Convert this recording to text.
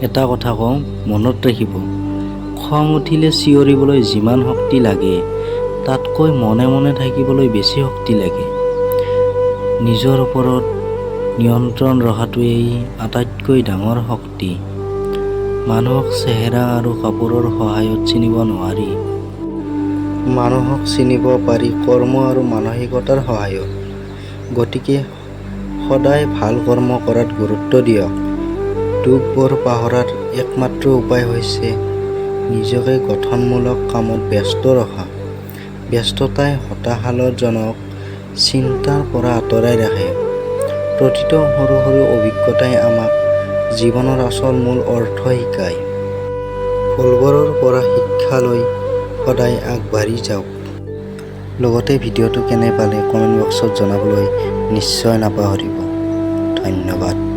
এটা কথা কওঁ, মনত ৰাখিব, খং উঠিলে চিঞৰিবলৈ যিমান শক্তি লাগে তাতকৈ মনে মনে থাকিবলৈ বেছি শক্তি লাগে। নিজৰ ওপৰত নিয়ন্ত্ৰণ ৰখাটোৱেই আটাইতকৈ ডাঙৰ শক্তি। মানুহক চেহেৰা আৰু কাপোৰৰ সহায়ত চিনিব নোৱাৰি। মানুহক চিনিব পাৰি কৰ্ম আৰু মানসিকতাৰ সহায়ত। গতিকে সদায় ভাল কৰ্ম কৰাত গুৰুত্ব দিয়ক। দুখবোৰ পাহৰাৰ একমাত্ৰ উপায় হৈছে নিজকে গঠনমূলক কামত ব্যস্ত ৰখা। ব্যস্ততাই হতাশাজনক চিন্তাৰ পৰা আঁতৰাই ৰাখে। প্ৰতিটো সৰু সৰু অভিজ্ঞতাই আমাক জীৱনৰ আচল মূল অৰ্থ শিকায়। ভুলবোৰৰ পৰা শিক্ষা লৈ সদায় আগবাঢ়ি যাওক। লগতে ভিডিঅ'টো কেনে পালে কমেণ্ট বক্সত জনাবলৈ নিশ্চয় নাপাহৰিব। ধন্যবাদ।